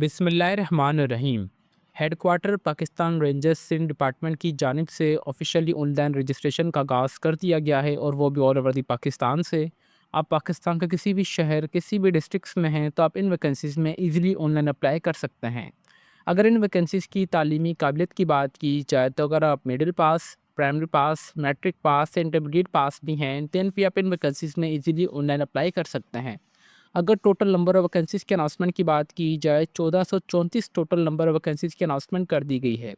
बिस्मिल्लाहिर्रहमानिर्रहीम। Headquarter Pakistan rangers Sindh department की जानिब से ऑफिशियली ऑनलाइन रजिस्ट्रेशन का आगाज़ कर दिया गया है और वो भी ऑल ओवर दी पाकिस्तान से। आप पाकिस्तान के किसी भी शहर, किसी भी डिस्ट्रिक्ट्स में हैं तो आप इन वैकेंसीज़ में ईज़िली ऑनलाइन अप्लाई कर सकते हैं। अगर इन वैकेंसीज़ की तालीमी काबिलियत की बात की जाए तो अगर आप middle pass, primary pass, matric pass, intermediate pass भी हैं, देन भी आप इन वैकेंसीज़ में ईज़िली ऑनलाइन अप्लाई कर सकते हैं। अगर टोटल नंबर ऑफ वैकेंसीज़ के अनाउंसमेंट की बात की जाए, 1434 टोटल नंबर ऑफ वैकेंसीज़ की अनाउंसमेंट कर दी गई है।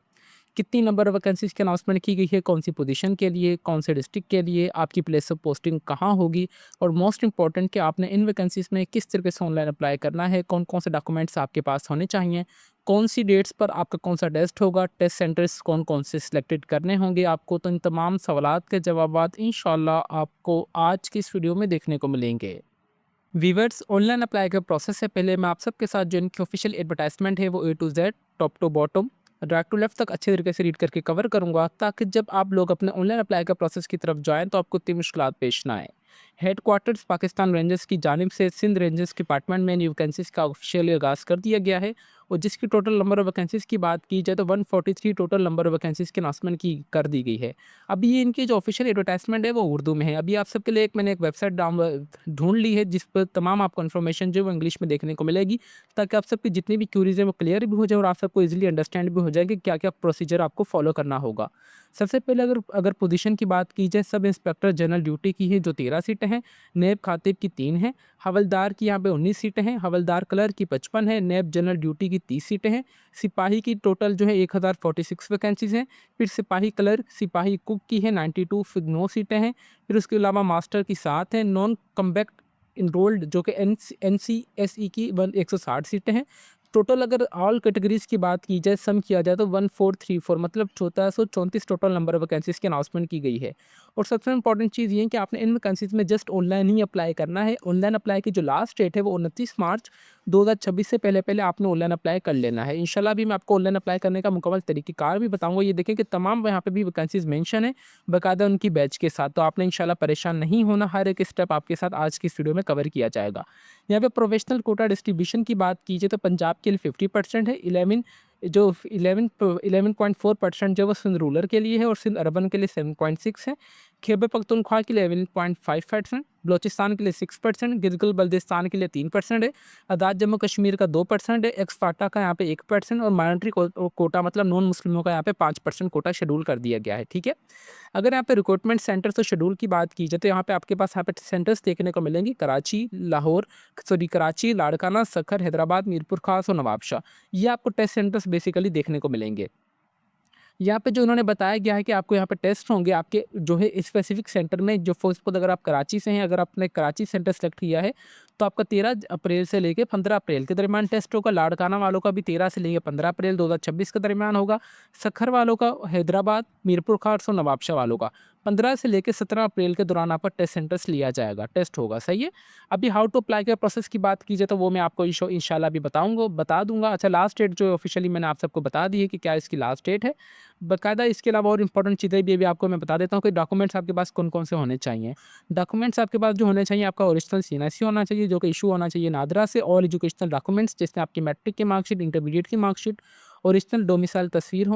कितनी नंबर ऑफ वैकेंसीज़ की अनाउंसमेंट की गई है, कौन सी पोजीशन के लिए, कौन से डिस्ट्रिक्ट के लिए, आपकी प्लेस ऑफ पोस्टिंग कहाँ होगी और मोस्ट इंपॉर्टेंट कि आपने इन वैकेंसीज़ में किस तरीके से ऑनलाइन अप्लाई करना है, कौन-कौन से डॉक्यूमेंट्स आपके पास होने चाहिए, कौन सी डेट्स पर आपका कौन सा टेस्ट होगा, टेस्ट सेंटर्स कौन-कौन से सिलेक्टेड करने होंगे आपको। तो इन तमाम सवालात के जवाबात इंशाअल्लाह आपको आज की इस वीडियो में देखने को मिलेंगे। वीवर्स, ऑनलाइन अप्लाई का प्रोसेस से पहले मैं आप सबके साथ जो इनकी ऑफिशियल एडवर्टाइजमेंट है वो A to Z, top to bottom, right to left तक अच्छे तरीके से रीड करके कवर करूंगा ताकि जब आप लोग अपने ऑनलाइन अप्लाई का प्रोसेस की तरफ जाएं तो आपको इतनी मुश्किलात पेश ना आए। हेडक्वार्टर्स पाकिस्तान रेंजर्स की जानिब से सिंध रेंजर्स डिपार्टमेंट में न्यू वैकेंसीज का ऑफिशियली आगाज़ कर दिया गया है और जिसकी टोटल नंबर ऑफ वैकेंसीज की बात की जाए तो 143 टोटल नंबर ऑफ वैकेंसीज की अनाउंसमेंट की कर दी गई है। अभी ये इनकी जो ऑफिशियल एडवर्टाइजमेंट है वो उर्दू में है। अभी आप सबके लिए मैंने एक वेबसाइट डाउन ढूंढ ली है जिस पर तमाम आपको इन्फॉर्मेशन जो है वो इंग्लिश में देखने को मिलेगी ताकि आप सबकी जितनी भी क्यूरीज है वो क्लियर भी हो जाए और आप सबको इजीली अंडरस्टैंड भी हो जाए कि क्या क्या प्रोसीजर आपको फॉलो करना होगा। सबसे पहले अगर अगर पोजीशन की बात की जाए, सब इंस्पेक्टर जनरल ड्यूटी की है जो 13 सीटें हैं, नेब खातिब की 3 हैं, हवलदार की यहाँ पे 19 सीटें हैं, हवलदार क्लर्क की 55 है, नेब जनरल ड्यूटी की 30 सीटें हैं, सिपाही की टोटल जो है 1046 वैकेंसीज हैं। फिर सिपाही क्लर्क, सिपाही कुक की है 92, फिर 9 सीटें हैं। फिर उसके अलावा मास्टर की 7 है, नॉन कम्बैक्ट इनरोल्ड जो कि एन सी एस ई की 160 सीटें हैं। टोटल अगर ऑल कैटेगरीज की बात की जाए, सम किया जाए तो 1434 मतलब 1434 टोटल नंबर ऑफ वैकेंसीज की अनाउंसमेंट की गई है। और सबसे इंपॉर्टेंट चीज़ ये है कि आपने इन वैकेंसीज में जस्ट ऑनलाइन ही अप्लाई करना है। ऑनलाइन अप्लाई की जो लास्ट डेट है वो 29 मार्च 2026 से पहले पहले आपने ऑनलाइन अप्लाई कर लेना है। इंशाल्लाह भी मैं आपको ऑनलाइन अप्लाई करने का मुकम्मल तरीक़ेकार भी बताऊंगा। ये देखें कि तमाम यहाँ पे भी वैकेंसीज मेंशन है बाकायदा उनकी बैच के साथ, तो आपने इंशाल्लाह परेशान नहीं होना। हर एक स्टेप आपके साथ आज की इस वीडियो में कवर किया जाएगा। यहाँ पे प्रोफेशनल कोटा डिस्ट्रीब्यूशन की बात कीजिए तो पंजाब के लिए 50% है, 11.4% जो वो सिंध रूरल के लिए है और सिंध अर्बन के लिए 7.6 है। खैबर पख्तूनख्वा के लिए 11.5%, बलोचिस्तान के लिए 6%, गिलगित बल्तिस्तान के लिए 3% है, आज़ाद जम्मू कश्मीर का 2% है, एक्सफाटा का यहाँ पे 1% और माइनॉरिटी कोटा मतलब नॉन मुस्लिमों का यहाँ पे 5% कोटा शेड्यूल कर दिया गया है। ठीक है। अगर यहाँ पे रिक्रूटमेंट सेंटर्स और शेड्यूल की बात की जाए तो यहाँ पे आपके पास यहाँ पे सेंटर्स देखने को मिलेंगे कराची, लाहौर, सॉरी कराची, लाड़काना, सखर, हैदराबाद, मीरपुर खास और नवाबशाह। ये आपको टेस्ट सेंटर्स बेसिकली देखने को मिलेंगे। यहाँ पे जो उन्होंने बताया गया है कि आपको यहाँ पे टेस्ट होंगे आपके जो है स्पेसिफिक सेंटर में। जो फर्स्ट अगर आप कराची से हैं, अगर आपने कराची सेंटर सेलेक्ट किया है तो आपका 13 अप्रैल से लेके 15 अप्रैल के दरमियान टेस्ट होगा। लाड़काना वालों का भी 13 से लेके 15 अप्रैल 2026 के दरमियान होगा। सखर वालों का, हैदराबाद, मीरपुर खास और नवाबशाह वालों का 15 से लेकर 17 अप्रैल के दौरान आपका टेस्ट सेंटर्स लिया जाएगा, टेस्ट होगा। सही है। अभी हाउ टू अप्लाई के प्रोसेस की बात की जाए तो वो मैं आपको इंशाल्लाह भी बता दूंगा। अच्छा, लास्ट डेट जो ऑफिशियली मैंने आप सबको बता दी है कि क्या इसकी लास्ट डेट है बाकायदा। इसके अलावा और इंपॉर्टेंट चीज़ें भी आपको मैं बता देता हूँ कि डॉक्यूमेंट्स आपके पास कौन कौन से होने चाहिए। डॉक्यूमेंट्स आपके पास जो होने चाहिए, आपका ओरिजिनल सीएनआईसी होना चाहिए जो कि इशू होना चाहिए नादरा से, और एजुकेशनल डॉक्यूमेंट्स जैसे आपकी मैट्रिक की मार्कशीट, इंटरमीडिएट की मार्कशीट, ओरिजिनल डोमिसाइल तस्वीर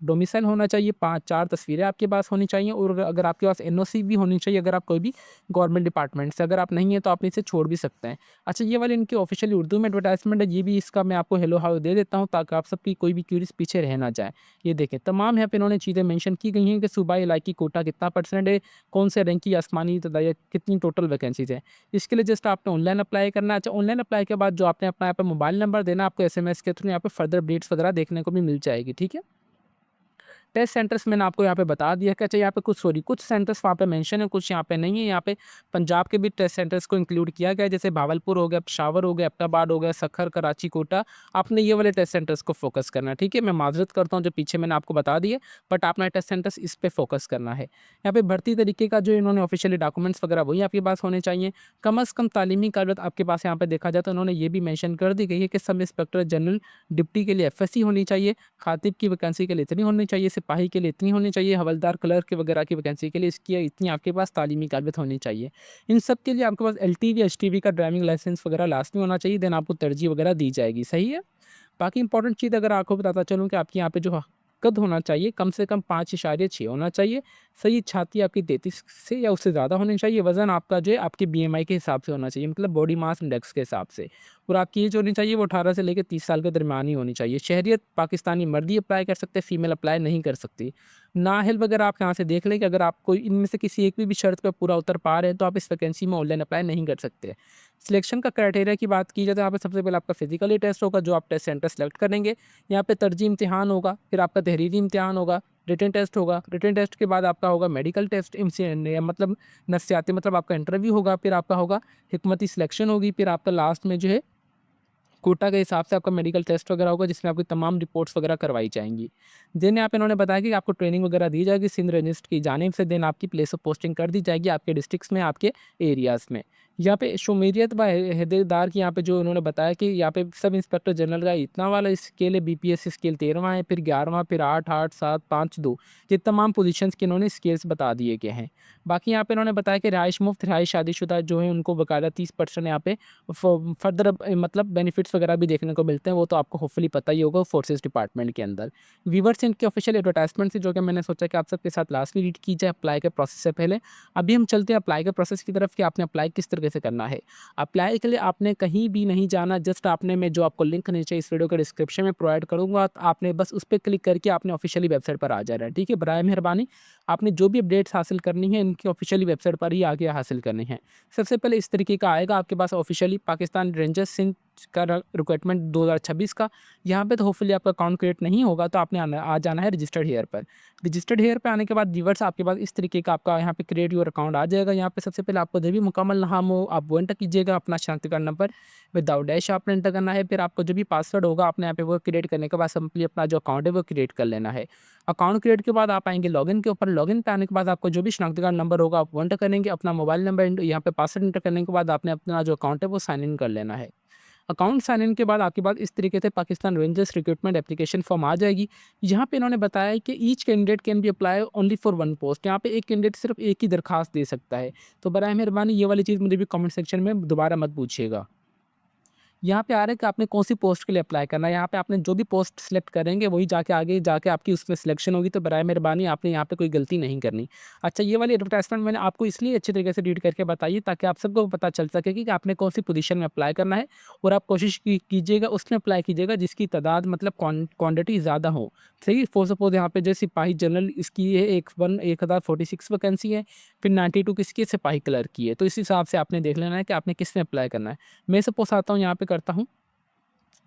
डोमिसाइल होना चाहिए, 5-4 तस्वीरें आपके पास होनी चाहिए और अगर आपके पास एनओसी भी होनी चाहिए अगर आप कोई भी गवर्नमेंट डिपार्टमेंट से। अगर आप नहीं है तो आप इसे छोड़ भी सकते हैं। अच्छा, ये वाली इनकी ऑफिशियली उर्दू में एडवर्टाइजमेंट है, ये भी इसका मैं आपको हेलो हाउ दे देता हूँ ताकि आप सबकी कोई भी क्यूरीज पीछे रह ना जाए। ये देखें, तमाम यहाँ पे इन्होंने चीज़ें मेंशन की गई हैं कि सूबाई इलाकी कोटा कितना परसेंट है, कौन से रैंक की आसमानी तदाया, कितनी टोटल वैकेंसीज है। इसके लिए जस्ट आपने ऑनलाइन अप्लाई करना है। अच्छा, ऑनलाइन अप्लाई के बाद जो आपने अपना यहाँ पे मोबाइल नंबर देना, आपको एसएमएस के थ्रू यहाँ पे फर्दर अपडेट्स वगैरह देखने को भी मिल जाएगी। ठीक है। टेस्ट सेंटर्स मैंने आपको यहाँ पे बता दिया कि अच्छा यहाँ पे कुछ सेंटर्स वहाँ पे मेंशन है, कुछ यहाँ पे नहीं है। यहाँ पे पंजाब के भी टेस्ट सेंटर्स को इंक्लूड किया गया है, जैसे भावलपुर हो गया, पेशावर हो गया, अब्टाबाद हो गया, सखर, कराची, कोटा। आपने ये वाले टेस्ट सेंटर्स को फोकस करना है। ठीक है। मैं माजरत करता हूँ जो पीछे मैंने आपको बता दिए, बट आपने टेस्ट सेंटर्स इस पे फोकस करना है। यहाँ पे भर्ती तरीके का जो इन्होंने ऑफिशियली डॉक्यूमेंट्स वगैरह वही आपके पास होने चाहिए। कम अज़ कम तालीमी काबिलियत आपके पास यहाँ पे देखा जाए तो उन्होंने ये भी मेंशन कर दी गई है कि सब इंस्पेक्टर जनरल डिप्टी के लिए एफएससी होनी चाहिए, खातिब की वैकेंसी के लिए इतनी होनी चाहिए, सिपाही के लिए इतनी होनी चाहिए, हवलदार, क्लर्क वगैरह की वैकेंसी के लिए इसकी इतनी आपके पास तालीमी काबिलियत होनी चाहिए। इन सब के लिए आपके पास एलटीवी, एचटीवी का ड्राइविंग लाइसेंस वगैरह लाज़मी होना चाहिए, देन आपको तरजीह वगैरह दी जाएगी, सही है? बाकी इंपॉर्टेंट चीज़ अगर आपको बताता चलूँ कि आपके यहाँ पे जो कद होना चाहिए कम से कम 5.6 होना चाहिए। सही छाती आपकी 33 से या उससे ज़्यादा होनी चाहिए। वज़न आपका जो है आपके बीएमआई के हिसाब से होना चाहिए, मतलब बॉडी मास इंडेक्स के हिसाब से। और आपकी एज होनी चाहिए वो 18 से लेकर 30 साल के दरमियान ही होनी चाहिए। शहरियत पाकिस्तानी मर्द ही अप्लाई कर सकते हैं, फीमेल अप्लाई नहीं कर सकती। नाअहल वगैरह आप यहाँ से देख लें कि अगर आप कोई इनमें से किसी एक भी शर्त पे पूरा उतर पा रहे हैं तो आप इस वैकेंसी में ऑनलाइन अप्लाई नहीं कर सकते। सिलेक्शन का क्राइटेरिया की बात की जाए तो यहाँ पे सबसे पहले आपका फिजिकली टेस्ट होगा जो आप टेस्ट सेंटर सेलेक्ट करेंगे। यहाँ पे तरजीह इम्तिहान होगा, फिर आपका तहरीरी इम्तिहान होगा, रिटन टेस्ट होगा। रिटन टेस्ट के बाद आपका होगा मेडिकल टेस्ट, मतलब नफ्सियाती, मतलब आपका इंटरव्यू होगा। फिर आपका होगा हिकमती सिलेक्शन होगी। फिर आपका लास्ट में जो है कोटा के हिसाब से आपका मेडिकल टेस्ट वगैरह होगा जिसमें आपकी तमाम रिपोर्ट्स वगैरह करवाई जाएँगी। देन यहाँ पे इन्होंने बताया कि आपको ट्रेनिंग वगैरह दी जाएगी सिंध रजिस्ट्र की जानिब से। देन आपकी प्लेस ऑफ पोस्टिंग कर दी जाएगी आपके डिस्ट्रिक्ट्स में, आपके एरियाज़ में। यहाँ पे शुमारियत व हिदायतदार की यहाँ पे जो उन्होंने बताया कि यहाँ पे सब इंस्पेक्टर जनरल का इतना वाला स्केल है, बीपीएस स्केल 13वां है, फिर 11वां, फिर 8, 8, 7, 5, 2, ये तमाम पोजीशंस के इन्होंने स्केल्स बता दिए गए हैं। बाकी यहाँ पे इन्होंने बताया कि रिहाइश मुफ्त, रिहाइश शादीशुदा जो है उनको बकायदा 30% यहाँ पे फर्दर मतलब बेनिफिट्स वगैरह भी देखने को मिलते हैं, वो तो आपको होपफुली पता ही होगा फोर्सेस डिपार्टमेंट के अंदर। व्यूअर्स, इनके ऑफिशियल एडवर्टाइजमेंट से जो कि मैंने सोचा कि आप सबके साथ लास्टली रीड की जाए अप्लाई के प्रोसेस से पहले। अभी हम चलते हैं अप्लाई के प्रोसेस की तरफ कि आपने अप्लाई किस तरीके से करना है। अप्लाई के लिए आपने कहीं भी नहीं जाना, जस्ट आपने मैं जो आपको लिंक नीचे इस वीडियो के डिस्क्रिप्शन में प्रोवाइड करूँगा, आपने बस उस पे क्लिक करके आपने ऑफिशियली वेबसाइट पर आ जाना है, ठीक है? बराए मेहरबानी आपने जो भी अपडेट्स हासिल करनी है इनकी ऑफिशियली वेबसाइट पर ही आके हासिल करनी है। सबसे पहले इस तरीके का आएगा आपके पास ऑफिशियली पाकिस्तान रेंजर्स सिंध का रिक्रूटमेंट 2026 का। यहाँ पे तो होपफुली आपका अकाउंट क्रिएट नहीं होगा तो आपने आ जाना है रजिस्टर्ड हेयर पर। रजिस्टर्ड हेयर पे आने के बाद व्यूअर्स आपके पास इस तरीके का आपका यहाँ पे क्रिएट योर अकाउंट आ जाएगा। यहाँ पे सबसे पहले आपको जो भी मुकम्मल नाम हो आप वो एंटर कीजिएगा, अपना शनाख्ती कार्ड नंबर विदाउट डैश आपने एंटर करना है। फिर आपको जो भी पासवर्ड होगा आपने यहाँ पे वो क्रिएट करने के बाद सिंपली अपना जो अकाउंट है वो क्रिएट कर लेना है। अकाउंट क्रिएट के बाद आप आएंगे लॉगिन के ऊपर। लॉगिन पे आने के बाद आपको जो भी शनाख्ती कार्ड नंबर होगा आप वो एंटर करेंगे, अपना मोबाइल नंबर यहाँ पे पासवर्ड एंटर करने के बाद आपने अपना जो अकाउंट है वो साइन इन कर लेना है। अकाउंट साइन इन के बाद आपके पास इस तरीके से Pakistan rangers recruitment application form आ जाएगी। यहाँ पे इन्होंने बताया है कि each candidate can be apply only for one post. यहाँ पे एक कैंडिडेट सिर्फ एक ही दरखास्त दे सकता है। तो बराए मेहरबानी ये वाली चीज़ मुझे भी कमेंट सेक्शन में दोबारा मत पूछिएगा। यहाँ पे आ रहा है कि आपने कौन-सी पोस्ट के लिए अप्लाई करना है। यहाँ पे आपने जो भी पोस्ट सिलेक्ट करेंगे वही जाके आगे जाके आपकी उसमें सिलेक्शन होगी, तो बराए मेहरबानी आपने यहाँ पे कोई गलती नहीं करनी। अच्छा, ये वाली एडवर्टाइज़मेंट मैंने आपको इसलिए अच्छी तरीके से रीड करके बताई है ताकि आप सबको पता चल सके कि आपने कौन-सी पोजीशन में अप्लाई करना है। और आप कोशिश कीजिएगा उसमें अप्लाई कीजिएगा जिसकी तादाद मतलब क्वांटिटी ज़्यादा हो। सही, फॉर सपोज़ यहाँ पे जैसे सिपाही जनरल इसकी है 1046 वैकेंसी है, फिर 92 किसकी है, सिपाही क्लर्क की है। तो इस हिसाब से आपने देख लेना है कि आपने किस में अप्लाई करना है। मैं सपोज़ आता हूँ यहाँ पे करता हूँ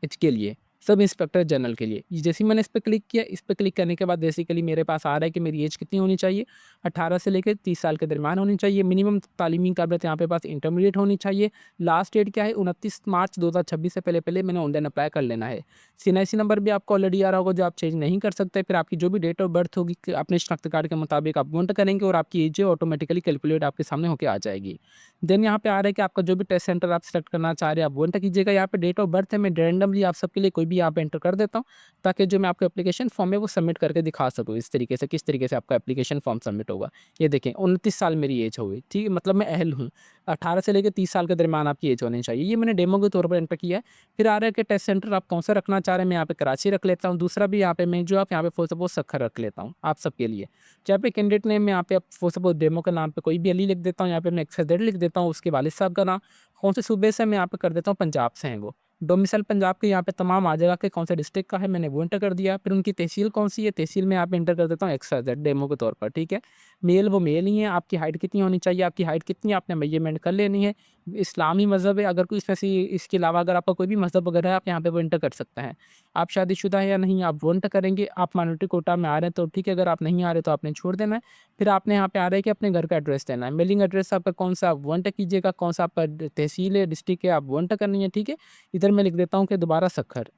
इसके लिए, सब इंस्पेक्टर जनरल के लिए। ये जैसे ही मैंने इस पे क्लिक किया, इस पे क्लिक करने के बाद बेसिकली मेरे पास आ रहा है कि मेरी एज कितनी होनी चाहिए, 18 से लेकर 30 साल के दरमियान होनी चाहिए। मिनिमम तालीमी काबिलियत यहाँ पे पास इंटरमीडिएट होनी चाहिए। लास्ट डेट क्या है, 29 मार्च 2026 से पहले-पहले मैंने ऑनलाइन अप्लाई कर लेना है। सीएनआईसी नंबर भी आपको ऑलरेडी आ रहा होगा जो आप चेंज नहीं कर सकते। फिर आपकी जो भी डेट ऑफ बर्थ होगी कि अपने शनाख्ती कार्ड के मुताबिक आप वो एंटर करेंगे और आपकी एज जो ऑटोमेटिकली कैलकुलेट आपके सामने होके आ जाएगी। देन यहाँ पे आ रहा है कि आपका जो भी टेस्ट सेंटर आप सेलेक्ट करना चाह रहे हैं आप वो एंटर कीजिएगा। यहाँ पे डेट ऑफ बर्थ है, मैं रैंडमली आप सबके लिए कोई भी यहाँ पे एंटर कर देता हूँ ताकि जो मैं आपको एप्लीकेशन फॉर्म है वो सबमिट करके दिखा सकूँ इस तरीके से किस तरीके से आपका एप्लीकेशन फॉर्म सबमिट होगा। ये देखें 29 साल मेरी एज हो गई, ठीक है, मतलब मैं अहल हूँ। 18 से लेकर 30 साल के दरमियान आपकी एज होनी चाहिए। ये मैंने डेमो के तौर पर एंटर किया है। फिर आ रहा है कि टेस्ट सेंटर आप कौन सा रखना चाह रहे हैं, मैं यहाँ पे कराची रख लेता हूँ। दूसरा भी यहाँ पे मैं जो आप यहाँ पे फॉर सपोज सखर रख लेता हूँ आप सबके लिए। जहाँ पे कैंडिडेट नेम में यहाँ पे फॉर सपोज डेमो के नाम पे कोई भी अली लिख देता हूँ, यहाँ पे मैं XYZ लिख देता हूँ, उसके वालिद साहब का नाम कौन से सूबे से मैं यहाँ पे कर देता हूँ, पंजाब से हैं वो। डोमिसाइल पंजाब के यहाँ पे तमाम आ जाएगा कि कौन से डिस्ट्रिक्ट का है, मैंने वो एंटर कर दिया। फिर उनकी तहसील कौन सी है, तहसील में यहाँ पे एंटर कर देता हूँ XYZ डेमो के तौर पर, ठीक है। मेल वो मेल ही है, आपकी हाइट कितनी होनी चाहिए, आपकी हाइट कितनी आपने मेजरमेंट कर लेनी है। इस्लामी मज़हब है, अगर कोई इसमें से इसके अलावा अगर आपका कोई भी मज़हब वगैरह है आप यहाँ पे वो एंटर कर सकते हैं। आप शादीशुदा है या नहीं आप वो एंटर करेंगे। आप माइनॉरिटी कोटा में आ रहे हैं तो ठीक है, अगर आप नहीं आ रहे तो आपने छोड़ देना है। फिर आपने यहाँ पे आ रहा है कि अपने घर का एड्रेस देना है। मेलिंग एड्रेस आपका कौन सा आप वो एंटर कीजिएगा, कौन सा आपका तहसील है, डिस्ट्रिक्ट है, आप वो एंटर करनी है, ठीक है। इधर मैं लिख देता हूँ कि दोबारा सखर।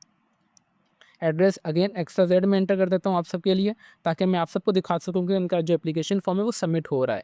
एड्रेस अगेन XYZ में एंटर कर देता हूँ आप सबके लिए ताकि मैं आप सबको दिखा सकूँ कि उनका जो एप्लीकेशन फॉर्म है वो सबमिट हो रहा है।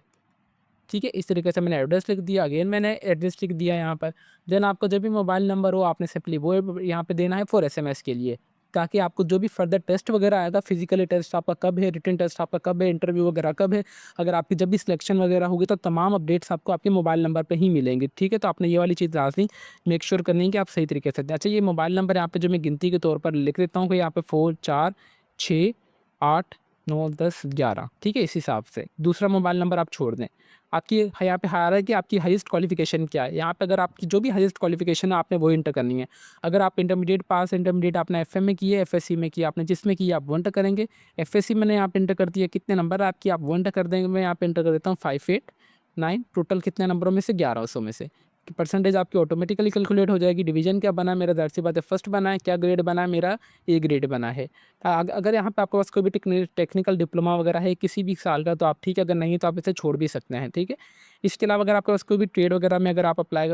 ठीक है, इस तरीके से मैंने एड्रेस लिख दिया, अगेन मैंने एड्रेस लिख दिया यहाँ पर। देन आपका जो भी मोबाइल नंबर हो आपने सिंपली वो यहाँ पे देना है फॉर SMS के लिए। ताकि आपको जो भी फर्दर टेस्ट वगैरह आएगा, फिजिकली टेस्ट आपका कब है, रिटन टेस्ट आपका कब है, इंटरव्यू वगैरह कब है, अगर आपकी जब भी सिलेक्शन वगैरह होगी तो तमाम अपडेट्स आपको आपके मोबाइल नंबर पे ही मिलेंगे। ठीक है, तो आपने ये वाली चीज़ लाजमी मेक श्योर करनी है कि आप सही तरीके से दें। अच्छा, ये मोबाइल नंबर यहाँ पे जो मैं गिनती के तौर पर लिख देता हूँ कि यहाँ पे 4 4 6 8 9 10 11, ठीक है, इस हिसाब से। दूसरा मोबाइल नंबर आप छोड़ दें। आपकी यहाँ पे हायरार्की आपकी हाईएस्ट क्वालिफ़िकेशन क्या है? यहाँ पे अगर आपकी जो भी हाईएस्ट क्वालिफ़िकेशन है आपने वो एंटर करनी है। अगर आप इंटरमीडिएट पास, इंटरमीडिएट आपने एफए में की है, एफएससी में की है, आपने जिसमें की है आप वो एंटर करेंगे। एफएससी मैंने यहाँ पे एंटर कर दिया, कितने नंबर आपकी आप वो एंटर कर देंगे। मैं यहाँ पे एंटर कर देता हूँ 589, टोटल कितने नंबरों में से 1100 में से। परसेंटेज आपकी ऑटोमेटिकली कैलकुलेट हो जाएगी। डिवीज़न क्या बना है मेरा, ज़ाहिर-सी बात है फर्स्ट बना है। क्या ग्रेड बना है मेरा, ए ग्रेड बना है। अगर यहाँ पे आपके पास कोई भी टेक्निकल डिप्लोमा वगैरह है किसी भी साल का तो आप ठीक है, अगर नहीं है तो आप इसे छोड़ भी सकते हैं, ठीक है। इसके अलावा अगर आपके पास कोई भी ट्रेड वगैरह में अगर आप अप्लाई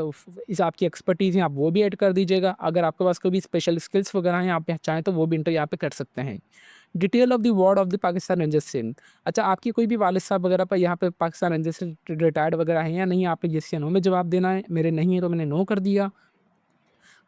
इस आपकी एक्सपर्टीज़ है आप वो भी ऐड कर दीजिएगा। अगर आपके पास कोई भी स्पेशल स्किल्स वगैरह हैं आप चाहें तो वो भी इंटर यहाँ पे कर सकते हैं। Detail of the ward of the Pakistan rangers Sindh. अच्छा, आपकी कोई भी वालिद साहब वगैरह पर यहाँ पे पाकिस्तान रेंजर्स से रिटायर्ड वगैरह हैं या नहीं, आपने येस या नो में जवाब देना है। मेरे नहीं है तो मैंने नो कर दिया।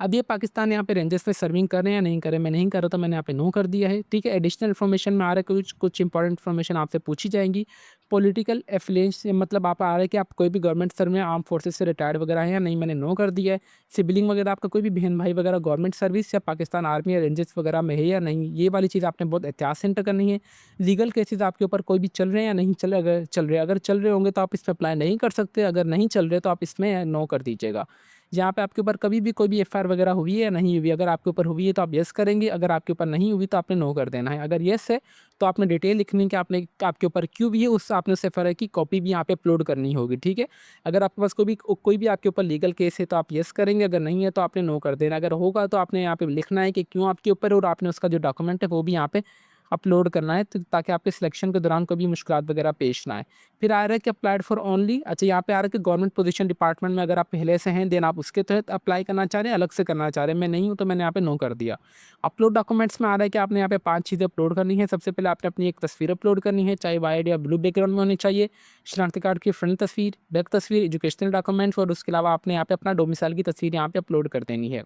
अब ये पाकिस्तान यहाँ पे रेंजर्स में सर्विंग कर रहे हैं या नहीं कर रहे हैं, मैं नहीं कर रहा तो मैंने यहाँ पे नो कर दिया है, ठीक है। एडिशनल इन्फॉर्मेशन में आ रहा है, कुछ कुछ इंपॉर्टेंट इन्फॉर्मेशन आपसे पूछी जाएंगी। पॉलिटिकल एफिलिएंस मतलब आप आ रहा है कि आप कोई भी गवर्नमेंट सर्व में आर्म फोर्सेस से रिटायर्ड वगैरह हैं या नहीं, मैंने नो कर दिया है। सिबलिंग वगैरह आपका कोई भी बहन भाई वगैरह गवर्नमेंट सर्विस या पाकिस्तान आर्मी या रेंजर्स वगैरह में है या नहीं, ये वाली चीज़ आपने बहुत एहतियात से एंटर करनी है। लीगल केसेस आपके ऊपर कोई भी चल रहे हैं या नहीं चल रहे, अगर चल रहे होंगे तो आप इस पर अप्लाई नहीं कर सकते, अगर नहीं चल रहे तो आप इसमें नो कर दीजिएगा। जहाँ पे आपके ऊपर कभी भी कोई भी एफआईआर वगैरह हुई है या नहीं हुई है, अगर आपके ऊपर हुई है तो आप येस करेंगे, अगर आपके ऊपर नहीं हुई तो आपने नो कर देना है। अगर येस है तो आपने डिटेल लिखनी है कि आपने आपके ऊपर क्यों हुई है, उससे आपने उस एफआईआर की कॉपी भी यहाँ पे अपलोड करनी होगी, ठीक है। अगर आपके पास कोई भी आपके ऊपर लीगल केस है तो आप येस करेंगे, अगर नहीं है तो आपने नो कर देना। अगर होगा तो आपने यहाँ पे लिखना है कि क्यों आपके ऊपर है और आपने उसका जो डॉक्यूमेंट है वो भी यहाँ पे अपलोड करना है, तो ताकि आपके सिलेक्शन के दौरान कोई भी मुश्किलात वगैरह पेश ना आए। फिर आ रहा है कि अप्लाइड फॉर ओनली, अच्छा यहाँ पे आ रहा है कि गवर्नमेंट पोजीशन डिपार्टमेंट में अगर आप पहले से हैं देन आप उसके तहत अप्लाई करना चाह रहे हैं, अलग से करना चाह रहे हैं। मैं नहीं हूँ तो मैंने यहाँ पे नो कर दिया। अपलोड डॉक्यूमेंट्स में आ रहा है कि आपने यहाँ पे 5 चीज़ें अपलोड करनी है। सबसे पहले आपने अपनी एक तस्वीर अपलोड करनी है, चाहे वाइट या ब्लू बैकग्राउंड में होनी चाहिए। शनाख्ती कार्ड की फ्रंट तस्वीर, बैक तस्वीर, एजुकेशनल डॉक्यूमेंट्स और उसके अलावा आपने यहाँ पे अपना डोमिसाइल की तस्वीर यहाँ पे अपलोड कर देनी है।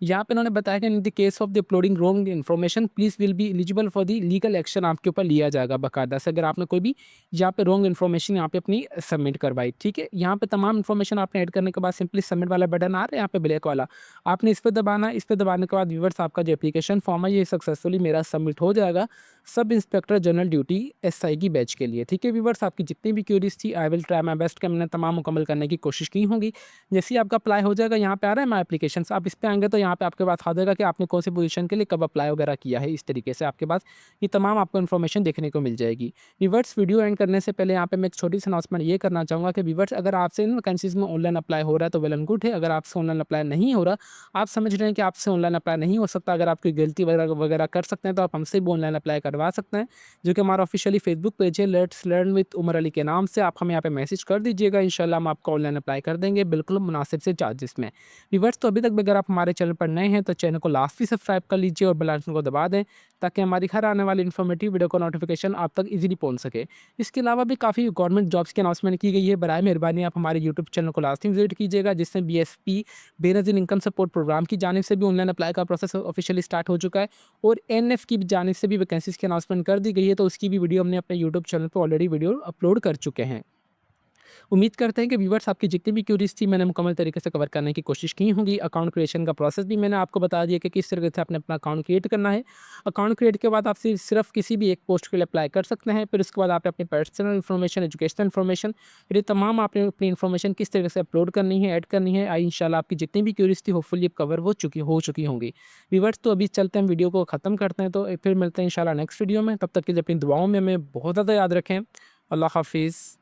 यहाँ पे उन्होंने बताया कि in the case of the uploading wrong information please will be eligible for the legal action, आपके ऊपर लिया जाएगा बाकायदा से, अगर आपने कोई भी यहाँ पे रॉन्ग इन्फॉर्मेशन यहाँ पे अपनी सबमिट करवाई, ठीक है। यहाँ पे तमाम इन्फॉर्मेशन आपने ऐड करने के बाद सिंपली सबमिट वाला बटन आ रहा है यहाँ पे ब्लैक वाला, आपने इस पर दबाना है। इस पर दबाने के बाद व्यूअर्स आपका जो एप्लीकेशन फॉर्म है ये सक्सेसफुली मेरा सबमिट हो जाएगा sub inspector general duty SI की बैच के लिए, ठीक है। व्यूअर्स आपकी जितनी भी क्यूरीज थी I will try my best कि मैंने तमाम मुकम्मल करने की कोशिश की होंगी। जैसे ही आपका अप्लाई हो जाएगा यहाँ पे आ रहा है माई एप्लीकेशन, आप इस पे आएंगे तो यहाँ पे आपके पास आ जाएगा कि आपने कौन सी पोजीशन के लिए कब अप्लाई वगैरह किया है। इस तरीके से आपके पास ये तमाम आपको इन्फॉर्मेशन देखने को मिल जाएगी। व्यूअर्स वीडियो एंड करने से पहले यहाँ पे मैं एक छोटी सी अनाउंसमेंट ये करना चाहूँगा कि व्यूअर्स अगर आपसे इन वैकेंसीज में ऑनलाइन अप्लाई हो रहा है तो वेल एंड गुड है। अगर आपसे ऑनलाइन अप्लाई नहीं हो रहा, आप समझ रहे हैं कि आपसे ऑनलाइन अप्लाई नहीं हो सकता, अगर आपकी गलती वगैरह वगैरह कर सकते हैं तो आप हमसे भी ऑनलाइन अप्लाई करवा सकते हैं, जो कि हमारा ऑफिशियली फेसबुक पेज है let's learn with Umar Ali के नाम से। आप हमें यहाँ पे मैसेज कर दीजिएगा, इंशाल्लाह हम आपको ऑनलाइन अप्लाई कर देंगे बिल्कुल मुनासिब से चार्जेस में। व्यूअर्स तो अभी तक भी अगर आप हमारे चैनल पर नए हैं तो चैनल को लास्ट भी सब्सक्राइब कर लीजिए और बेल आइकन को दबा दें ताकि हमारी हर आने वाली इन्फॉर्मेटिव वीडियो का नोटिफिकेशन आप तक इजीली पहुंच सके। इसके अलावा भी काफ़ी गवर्नमेंट जॉब्स की अनाउंसमेंट की गई है, बराए मेहरबानी आप हमारे यूट्यूब चैनल को लास्ट विजिट कीजिएगा, जिसमें BSP Benazir income support programme की जानिब से भी ऑनलाइन अप्लाई का प्रोसेस ऑफिशियली स्टार्ट हो चुका है और एनएफ की जानिब से भी वैकेंसीज की अनाउंसमेंट कर दी गई है, तो उसकी भी वीडियो हमने अपने यूट्यूब चैनल पर ऑलरेडी वीडियो अपलोड कर चुके हैं। उम्मीद करते हैं कि व्यूअर्स आपकी जितनी भी क्यूरीज थी मैंने मुकम्मल तरीके से कवर करने की कोशिश की होंगी। अकाउंट क्रिएशन का प्रोसेस भी मैंने आपको बता दिया कि किस तरीके से आपने अपना अकाउंट क्रिएट करना है। अकाउंट क्रिएट के बाद आप सिर्फ किसी भी एक पोस्ट के लिए अप्लाई कर सकते हैं, फिर उसके बाद आपने अपनी पर्सनल इन्फॉर्मेशन, एजुकेशनल इन्फॉर्मेशन, फिर ये तमाम आपने अपनी इन्फॉर्मेशन किस तरीके से अपलोड करनी है, ऐड करनी है। आई इंशाल्लाह आपकी जितनी भी क्यूरीज थी होपफुली अब कवर हो चुकी होंगी। व्यूअर्स तो अभी चलते हैं वीडियो को ख़त्म करते हैं, तो फिर मिलते हैं इंशाल्लाह नेक्स्ट वीडियो में। तब तक के लिए अपनी दुआओं में हमें बहुत ज़्यादा याद रखें। अल्लाह हाफिज़।